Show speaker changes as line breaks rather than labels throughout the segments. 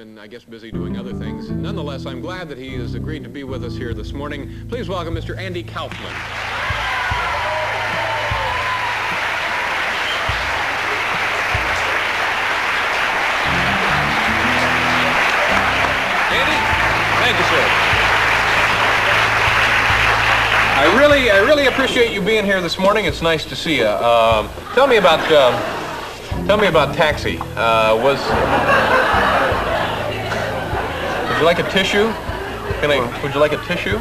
been, I guess, busy doing other things. Nonetheless, I'm glad that he has agreed to be with us here this morning. Please welcome Mr. Andy Kaufman. Andy, thank you, sir. I really appreciate you being here this morning. It's nice to see you. Tell me about Taxi. Would you like a tissue? Would you like a tissue?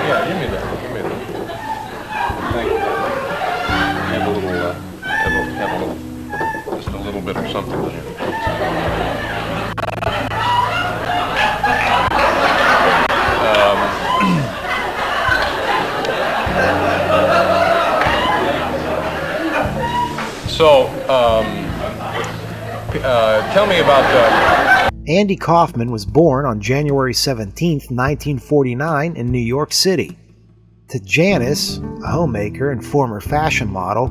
Yeah, give me that. Thank you. Have a little, just a little bit or something in here. Tell me about...
Andy Kaufman was born on January 17, 1949 in New York City. To Janice, a homemaker and former fashion model,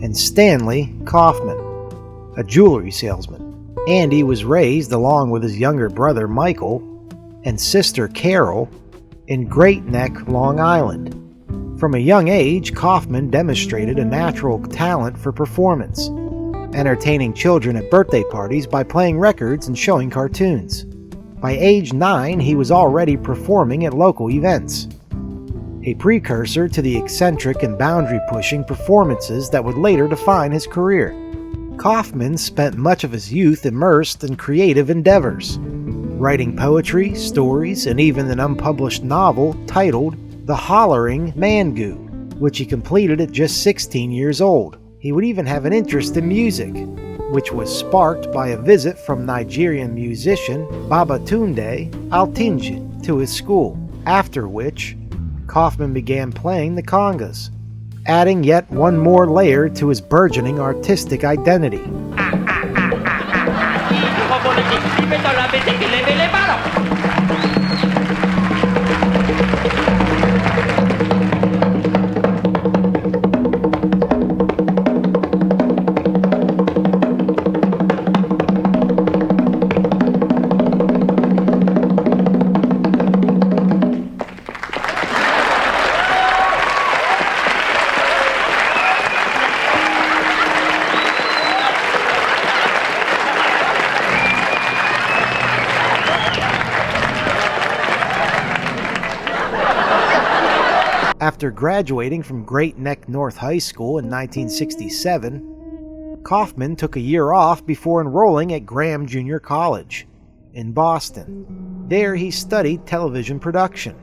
and Stanley Kaufman, a jewelry salesman. Andy was raised along with his younger brother Michael and sister Carol in Great Neck, Long Island. From a young age, Kaufman demonstrated a natural talent for performance, entertaining children at birthday parties by playing records and showing cartoons. By age 9, he was already performing at local events, a precursor to the eccentric and boundary-pushing performances that would later define his career. Kaufman spent much of his youth immersed in creative endeavors, writing poetry, stories, and even an unpublished novel titled The Hollering Mangoo, which he completed at just 16 years old. He would even have an interest in music, which was sparked by a visit from Nigerian musician Babatunde Altinji to his school, after which Kaufman began playing the Congas, adding yet one more layer to his burgeoning artistic identity. After graduating from Great Neck North High School in 1967, Kaufman took a year off before enrolling at Graham Junior College in Boston. There he studied television production.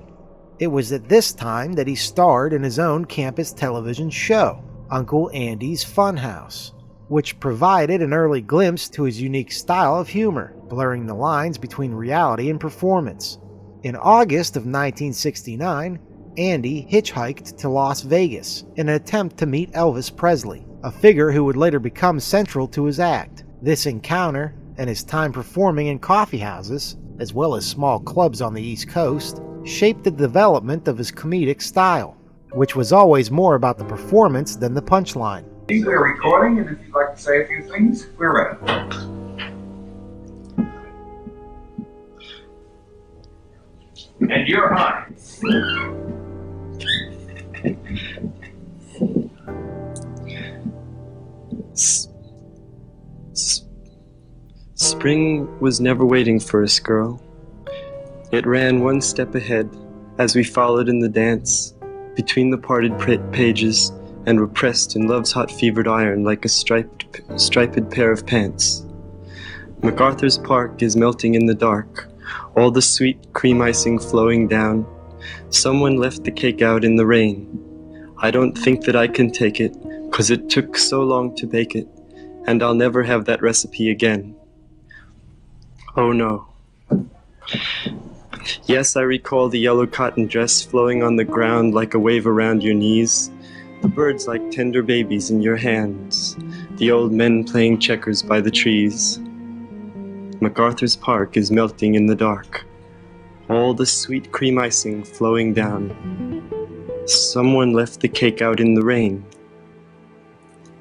It was at this time that he starred in his own campus television show, Uncle Andy's Funhouse, which provided an early glimpse to his unique style of humor, blurring the lines between reality and performance. In August of 1969, Andy hitchhiked to Las Vegas in an attempt to meet Elvis Presley, a figure who would later become central to his act. This encounter, and his time performing in coffee houses, as well as small clubs on the East Coast, shaped the development of his comedic style, which was always more about the performance than the punchline.
We're recording, and if you'd like to say a few things, we're ready. And you're high.
Spring was never waiting for us, girl. It ran one step ahead as we followed in the dance between the parted pages and were pressed in love's hot fevered iron like a striped pair of pants. MacArthur's Park is melting in the dark, all the sweet cream icing flowing down. Someone left the cake out in the rain. I don't think that I can take it, 'cause it took so long to bake it, and I'll never have that recipe again. Oh no. Yes, I recall the yellow cotton dress flowing on the ground like a wave around your knees, the birds like tender babies in your hands, the old men playing checkers by the trees. MacArthur's Park is melting in the dark. all the sweet cream icing flowing down. Someone left the cake out in the rain.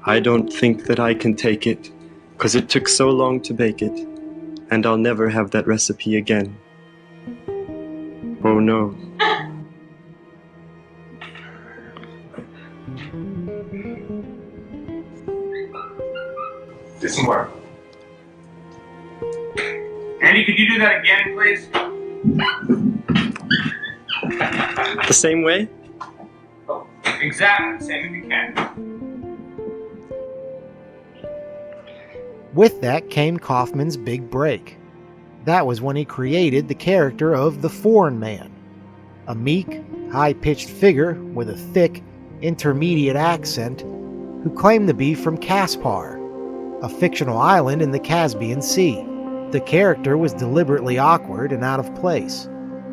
I don't think that I can take it, 'cause it took so long to bake it, and I'll never have that recipe again. Oh no.
Do some more. Andy, could you do that again, please?
The same way?
Oh, exactly. Same if you can.
With that came Kaufman's big break. That was when he created the character of the Foreign Man, a meek, high-pitched figure with a thick, intermediate accent who claimed to be from Caspar, a fictional island in the Caspian Sea. The character was deliberately awkward and out of place,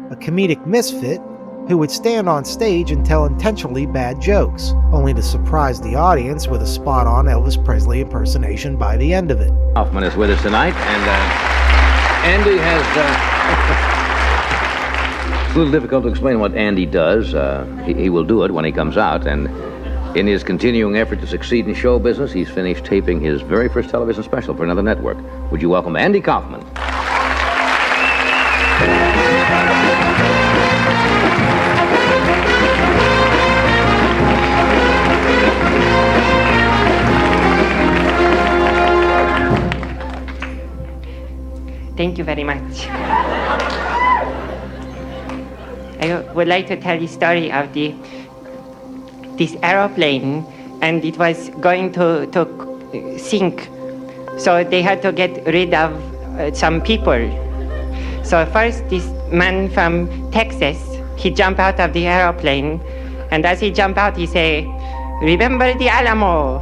a comedic misfit who would stand on stage and tell intentionally bad jokes, only to surprise the audience with a spot-on Elvis Presley impersonation by the end of it.
Kaufman is with us tonight, and Andy has... It's a little difficult to explain what Andy does. He will do it when he comes out, and in his continuing effort to succeed in show business, he's finished taping his very first television special for another network. Would you welcome Andy Kaufman?
Thank you very much. I would like to tell the story of this aeroplane, and it was going to sink. So they had to get rid of some people. So first, this man from Texas, he jumped out of the aeroplane, and as he jumped out, he said, "Remember the Alamo."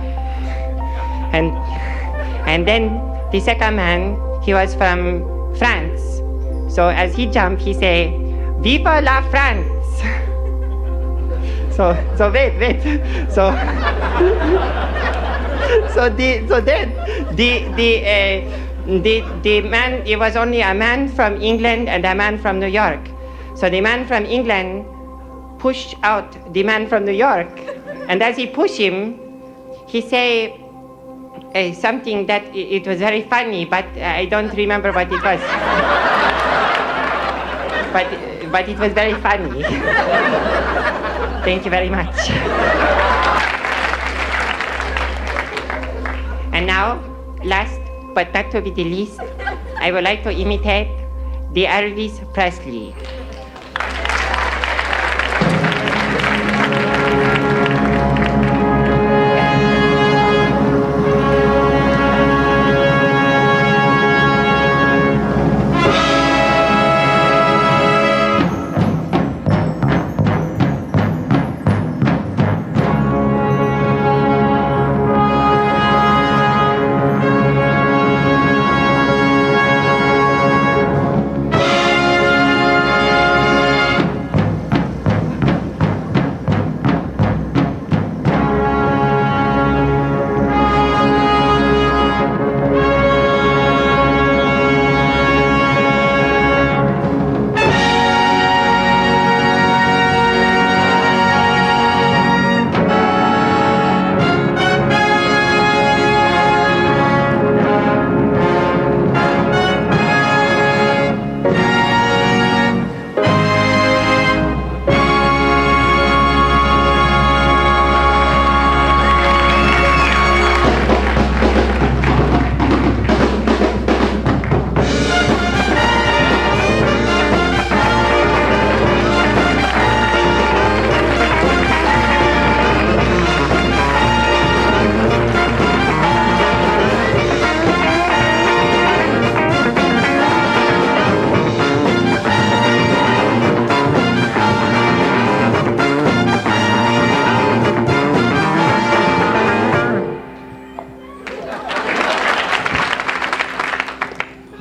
And then the second man, he was from France. So as he jumped, he said, "Viva la France!" So wait. So then the man, it was only a man from England and a man from New York. So the man from England pushed out the man from New York, and as he pushed him, he said something that it was very funny, but I don't remember what it was. But it was very funny. Thank you very much. And now, last but not to be the least, I would like to imitate the Elvis Presley.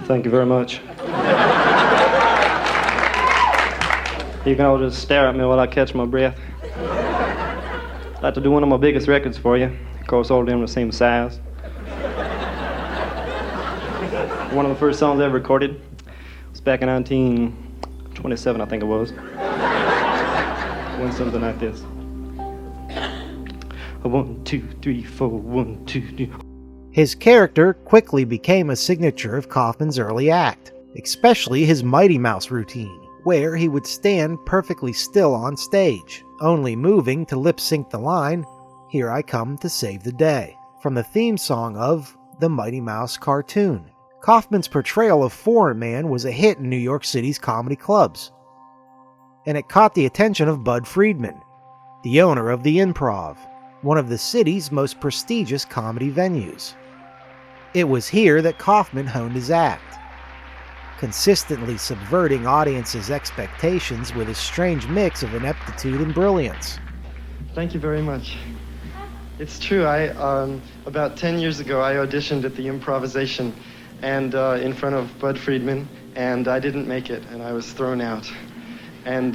Thank you very much. You can all just stare at me while I catch my breath. I'd like to do one of my biggest records for you. Of course, all of them the same size. One of the first songs I ever recorded was back in 19 27, I think it was. Went something like this. 1, 2, 3, 4, 1, 2, 3.
His character quickly became a signature of Kaufman's early act, especially his Mighty Mouse routine, where he would stand perfectly still on stage, only moving to lip-sync the line, "Here I come to save the day," from the theme song of the Mighty Mouse cartoon. Kaufman's portrayal of Foreign Man was a hit in New York City's comedy clubs, and it caught the attention of Bud Friedman, the owner of the Improv, one of the city's most prestigious comedy venues. It was here that Kaufman honed his act, consistently subverting audiences' expectations with his strange mix of ineptitude and brilliance.
Thank you very much. It's true, about 10 years ago, I auditioned at the Improvisation and in front of Bud Friedman, and I didn't make it, and I was thrown out. And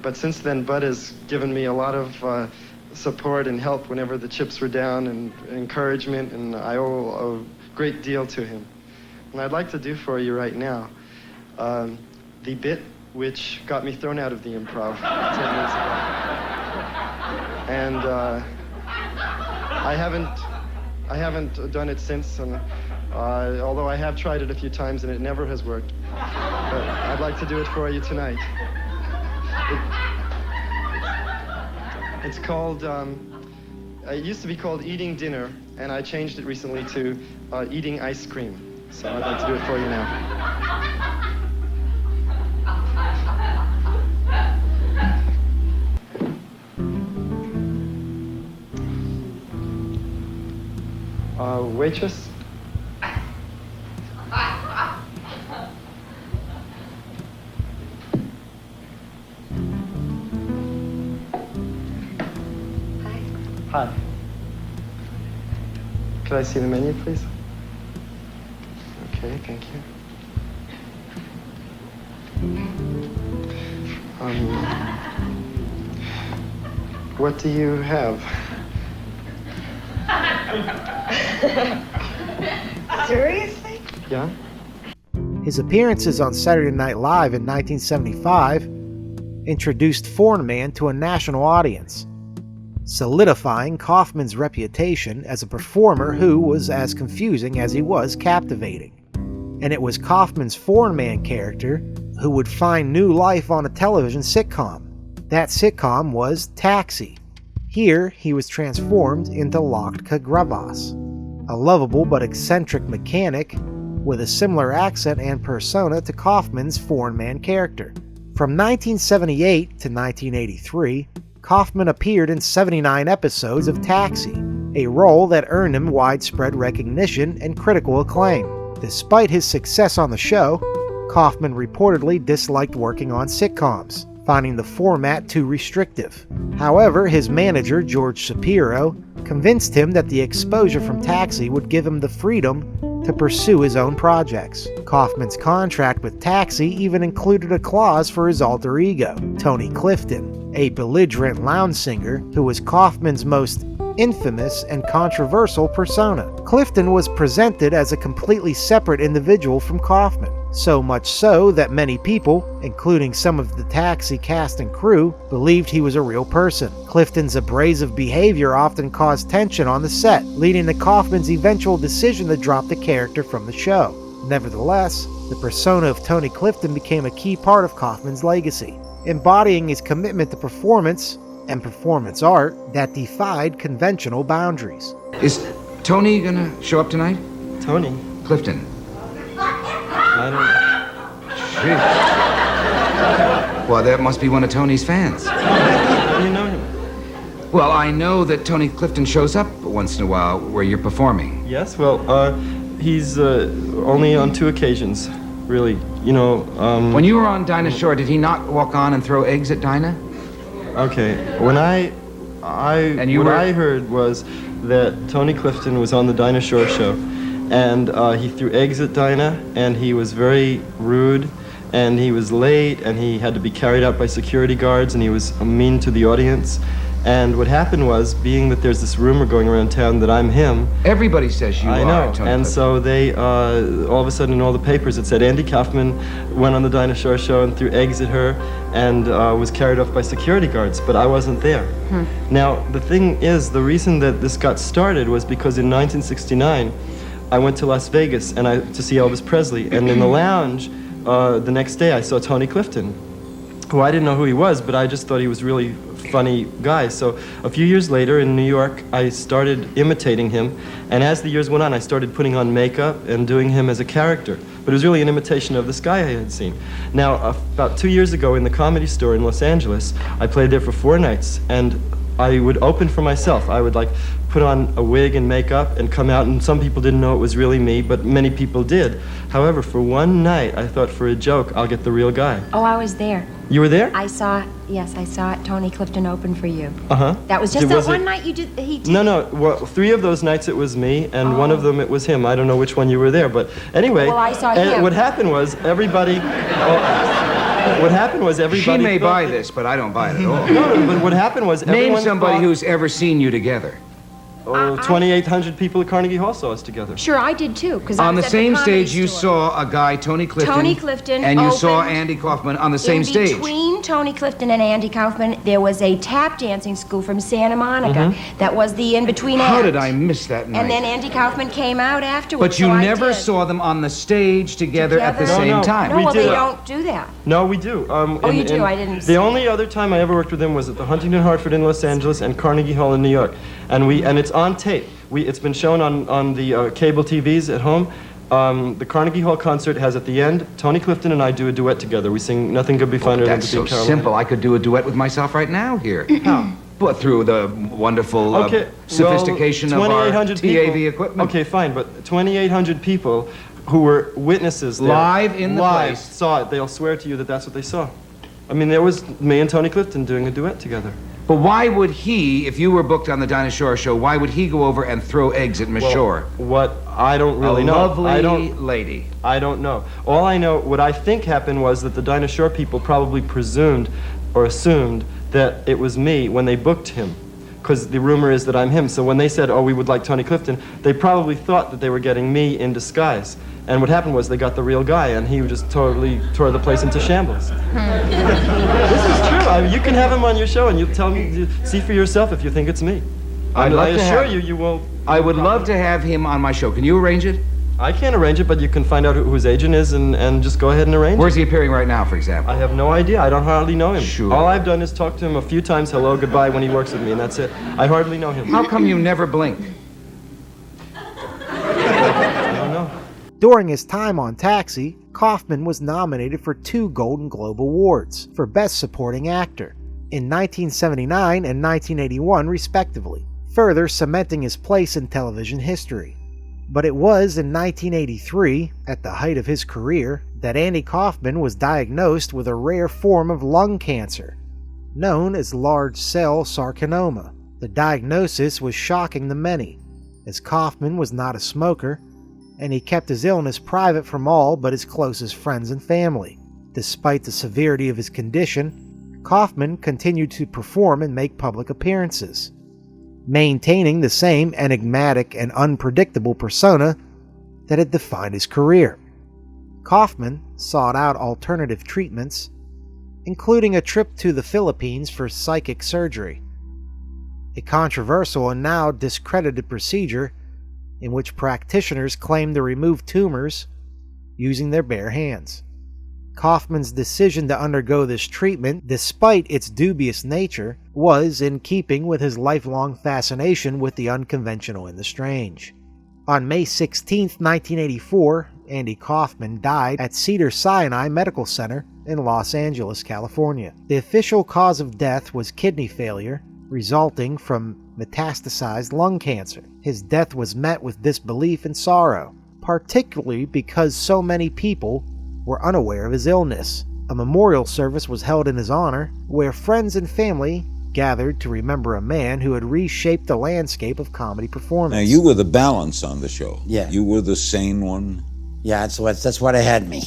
but since then, Bud has given me a lot of support and help whenever the chips were down, and encouragement, and I owe a great deal to him. And I'd like to do for you right now the bit which got me thrown out of the Improv 10 years ago. And I haven't done it since, and although I have tried it a few times and it never has worked. But I'd like to do it for you tonight. It's called, it used to be called Eating Dinner, and I changed it recently to Eating Ice Cream. So I'd like to do it for you now. Waitress? Hi. Could I see the menu, please? Okay, thank you. What do you have?
Seriously?
Yeah?
His appearances on Saturday Night Live in 1975 introduced Foreign Man to a national audience, solidifying Kaufman's reputation as a performer who was as confusing as he was captivating. And it was Kaufman's Foreign Man character who would find new life on a television sitcom. That sitcom was Taxi. Here, he was transformed into Latka Gravas, a lovable but eccentric mechanic with a similar accent and persona to Kaufman's Foreign Man character. From 1978 to 1983, Kaufman appeared in 79 episodes of Taxi, a role that earned him widespread recognition and critical acclaim. Despite his success on the show, Kaufman reportedly disliked working on sitcoms, finding the format too restrictive. However, his manager, George Shapiro, convinced him that the exposure from Taxi would give him the freedom to pursue his own projects. Kaufman's contract with Taxi even included a clause for his alter ego, Tony Clifton, a belligerent lounge singer who was Kaufman's most infamous and controversial persona. Clifton was presented as a completely separate individual from Kaufman, so much so that many people, including some of the Taxi cast and crew, believed he was a real person. Clifton's abrasive behavior often caused tension on the set, leading to Kaufman's eventual decision to drop the character from the show. Nevertheless, the persona of Tony Clifton became a key part of Kaufman's legacy, embodying his commitment to performance and performance art that defied conventional boundaries.
Is Tony gonna show up tonight?
Tony?
Clifton.
I
Shit. Well, that must be one of Tony's fans.
don't... You know him?
Well, I know that Tony Clifton shows up once in a while where you're performing.
Yes, well, he's only on 2 occasions, really. You know,
When you were on Dinah Shore, did he not walk on and throw eggs at Dinah?
Okay, what I heard was that Tony Clifton was on the Dinah Shore show, and he threw eggs at Dinah, and he was very rude, and he was late, and he had to be carried out by security guards, and he was mean to the audience,
And what happened was, being that there's this rumor going around town that I'm him.
Everybody says you are.
I know.
Tony
And
Clifton.
so they, all of a sudden in all the papers it said Andy Kaufman went on the Dinah Shore show and threw eggs at her and was carried off by security guards, but I wasn't there. Now, the thing is, the reason that this got started was because in 1969, I went to Las Vegas to see Elvis Presley, and in the lounge the next day I saw Tony Clifton, who I didn't know who he was, but I just thought he was really funny guy. So a few years later in New York, I started imitating him, and as the years went on, I started putting on makeup and doing him as a character. But it was really an imitation of this guy I had seen. Now, about 2 years ago in the Comedy Store in Los Angeles, I played there for 4 nights, and I would open for myself. I would put on a wig and makeup and come out, and some people didn't know it was really me, but many people did. However, for one night, I thought for a joke, I'll get the real guy.
Oh, I was there.
You were there?
I saw Tony Clifton open for you.
Uh-huh.
That was just that one night he did.
No, well, 3 of those nights it was me, and one of them it was him. I don't know which one you were there, but anyway.
Well, I saw him.
What happened was everybody... What happened was everybody...
She may buy this, but I don't buy it at all.
No, but what happened was everyone
Name somebody who's ever seen you together.
Oh, 2,800 people at Carnegie Hall saw us together.
Sure, I did too. Because
on the same stage, you saw a guy, Tony Clifton.
Tony Clifton.
And you saw Andy Kaufman on the same stage.
In between Tony Clifton and Andy Kaufman, there was a tap dancing school from Santa Monica. That was the in-between act.
How did I miss that night?
And then Andy Kaufman came out afterwards.
But you never saw them on the stage together at the same time.
No, well, they don't do that.
No, we do.
You do? I didn't see
The only other time I ever worked with him was at the Huntington Hartford in Los Angeles and Carnegie Hall in New York. And it's on tape. It's been shown on the cable TVs at home. The Carnegie Hall concert has at the end, Tony Clifton and I do a duet together. We sing Nothing Could Be Finer Than to Be
That's so
Carolina.
simple. I could do a duet with myself right now here. How? But through the wonderful sophistication of our TAV equipment.
Okay, fine, but 2,800 people who were witnesses there,
live in the place,
saw it. They'll swear to you that that's what they saw. I mean, there was me and Tony Clifton doing a duet together.
But why would he, if you were booked on the Dinah Shore show, why would he go over and throw eggs at Miss Shore?
What I don't really know.
Lovely lady.
I don't know. All I know, what I think happened was that the Dinah Shore people probably presumed or assumed that it was me when they booked him, because the rumor is that I'm him. So when they said, oh, we would like Tony Clifton, they probably thought that they were getting me in disguise. And what happened was they got the real guy, and he just totally tore the place into shambles. This is true. You can have him on your show, and you tell me, see for yourself if you think it's me. I assure you, you won't.
I would love to have him on my show. Can you arrange it?
I can't arrange it, but you can find out who his agent is and just go ahead and arrange it.
Where's he appearing right now, for example?
I have no idea. I don't hardly know him.
Sure.
All I've done is talk to him a few times, hello, goodbye, when he works with me, and that's it. I hardly know him.
How come you never blink?
I don't know.
During his time on Taxi, Kaufman was nominated for 2 Golden Globe Awards for Best Supporting Actor in 1979 and 1981, respectively, further cementing his place in television history. But it was in 1983, at the height of his career, that Andy Kaufman was diagnosed with a rare form of lung cancer, known as large cell carcinoma. The diagnosis was shocking to many, as Kaufman was not a smoker, and he kept his illness private from all but his closest friends and family. Despite the severity of his condition, Kaufman continued to perform and make public appearances, maintaining the same enigmatic and unpredictable persona that had defined his career. Kaufman sought out alternative treatments, including a trip to the Philippines for psychic surgery, a controversial and now discredited procedure in which practitioners claim to remove tumors using their bare hands. Kaufman's decision to undergo this treatment, despite its dubious nature, was in keeping with his lifelong fascination with the unconventional and the strange. On May 16, 1984, Andy Kaufman died at Cedars-Sinai Medical Center in Los Angeles, California. The official cause of death was kidney failure, resulting from metastasized lung cancer. His death was met with disbelief and sorrow, particularly because so many people were unaware of his illness. A memorial service was held in his honor, where friends and family gathered to remember a man who had reshaped the landscape of comedy performance.
Now, you were the balance on the show.
Yeah.
You were the sane one.
Yeah, that's what I had me.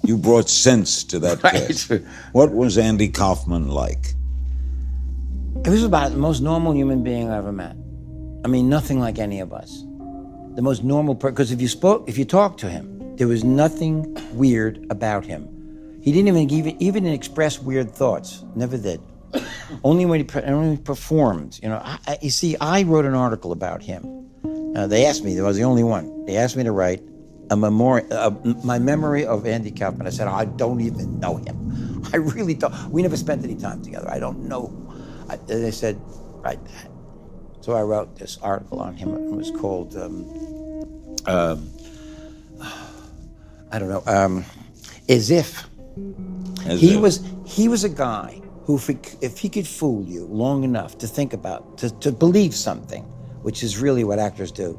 You brought sense to that cast. What was Andy Kaufman like?
It was about the most normal human being I ever met. I mean, nothing like any of us. The most normal person, because if you talked to him, there was nothing weird about him. He didn't even express weird thoughts. Never did. Only when he performed. You know, I wrote an article about him. They asked me, I was the only one. They asked me to write my memory of Andy Kaufman. I said, I don't even know him. I really don't. We never spent any time together. I don't know. They said, write that. So I wrote this article on him. It was called, As If. He was a guy who, if he could fool you long enough to think about, to believe something, which is really what actors do,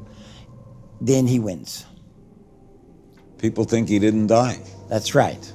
then he wins.
People think he didn't die.
That's right.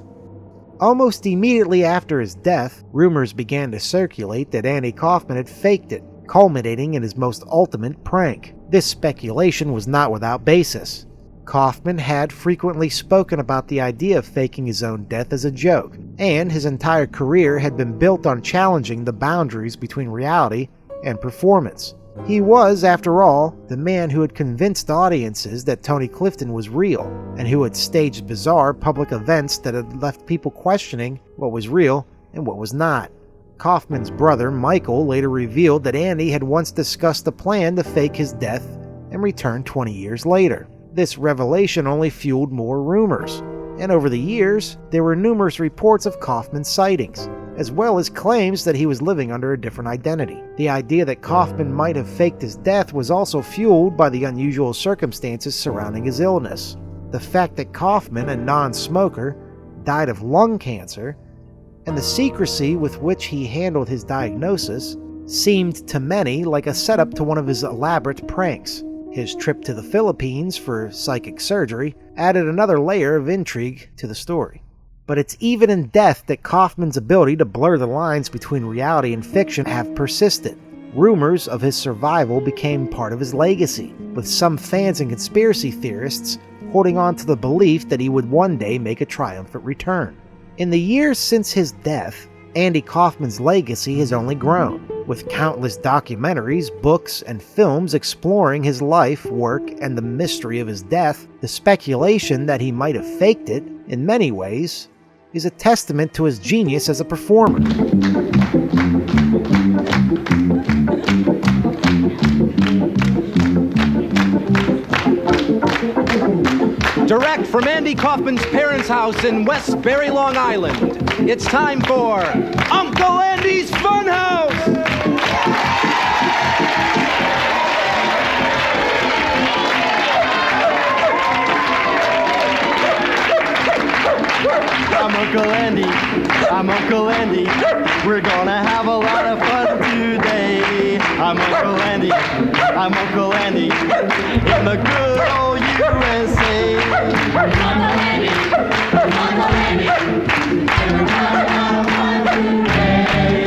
Almost immediately after his death, rumors began to circulate that Andy Kaufman had faked it, culminating in his most ultimate prank. This speculation was not without basis. Kaufman had frequently spoken about the idea of faking his own death as a joke, and his entire career had been built on challenging the boundaries between reality and performance. He was, after all, the man who had convinced audiences that Tony Clifton was real, and who had staged bizarre public events that had left people questioning what was real and what was not. Kaufman's brother, Michael, later revealed that Andy had once discussed a plan to fake his death and return 20 years later. This revelation only fueled more rumors, and over the years, there were numerous reports of Kaufman's sightings, as well as claims that he was living under a different identity. The idea that Kaufman might have faked his death was also fueled by the unusual circumstances surrounding his illness. The fact that Kaufman, a non-smoker, died of lung cancer, and the secrecy with which he handled his diagnosis seemed to many like a setup to one of his elaborate pranks. His trip to the Philippines for psychic surgery added another layer of intrigue to the story. But it's even in death that Kaufman's ability to blur the lines between reality and fiction have persisted. Rumors of his survival became part of his legacy, with some fans and conspiracy theorists holding on to the belief that he would one day make a triumphant return. In the years since his death, Andy Kaufman's legacy has only grown, with countless documentaries, books, and films exploring his life, work, and the mystery of his death. The speculation that he might have faked it, in many ways, is a testament to his genius as a performer.
Direct from Andy Kaufman's parents' house in Westbury, Long Island, it's time for Uncle Andy's Funhouse!
I'm Uncle Andy, I'm Uncle Andy. We're gonna have a lot of fun today. I'm Uncle Andy, I'm Uncle Andy. In the good old USA. Uncle Andy, Uncle Andy. We're gonna have fun today.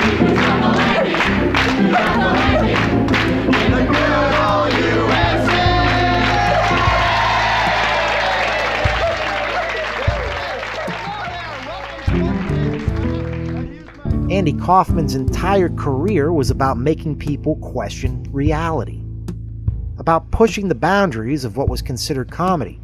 Uncle Andy, Uncle Andy. In the good old USA.
Andy Kaufman's entire career was about making people question reality, about pushing the boundaries of what was considered comedy,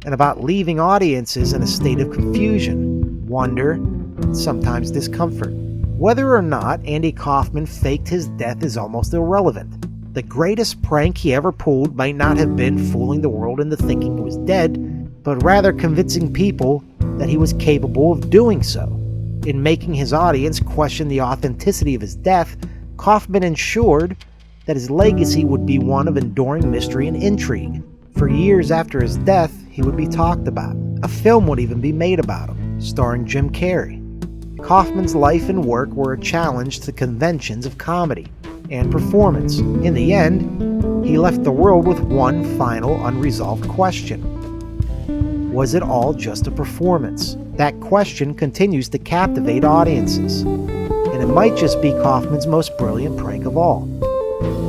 and about leaving audiences in a state of confusion, wonder, and sometimes discomfort. Whether or not Andy Kaufman faked his death is almost irrelevant. The greatest prank he ever pulled might not have been fooling the world into thinking he was dead, but rather convincing people that he was capable of doing so. In making his audience question the authenticity of his death, Kaufman ensured that his legacy would be one of enduring mystery and intrigue. For years after his death, he would be talked about. A film would even be made about him, starring Jim Carrey. Kaufman's life and work were a challenge to the conventions of comedy and performance. In the end, he left the world with one final unresolved question. Was it all just a performance? That question continues to captivate audiences, and it might just be Kaufman's most brilliant prank of all.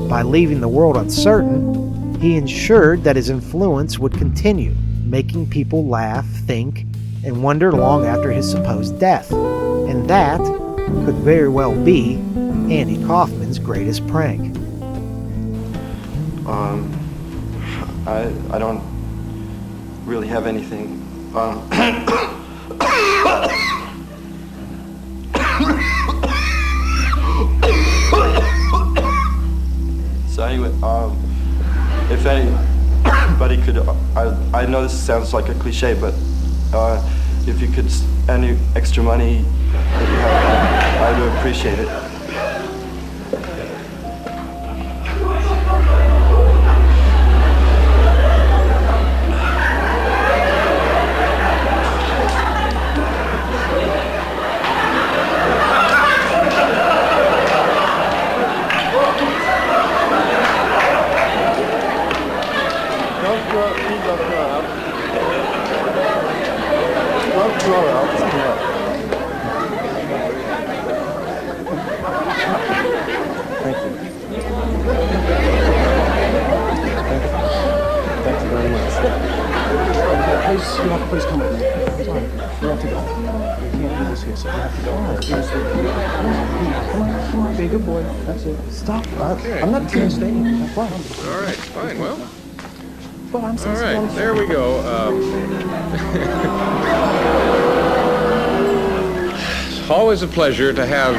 By leaving the world uncertain, he ensured that his influence would continue, making people laugh, think, and wonder long after his supposed death. And that could very well be Andy Kaufman's greatest prank.
I don't really have anything. So anyway, if anybody could, I know this sounds like a cliche, but if you could, any extra money that you have, I would appreciate it.
Please come with me. Come on. We have to go. We can't do this here, so we have to go. Come on. Be a good boy. That's it. Stop.
Okay.
I'm not trying to stay. I'm fine.
All right, fine. Well,
I'm
all right, there we go. It's always a pleasure to have...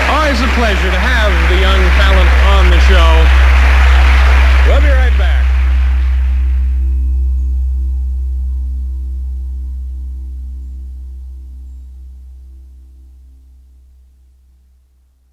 always a pleasure to have the young talent on the show. We'll be right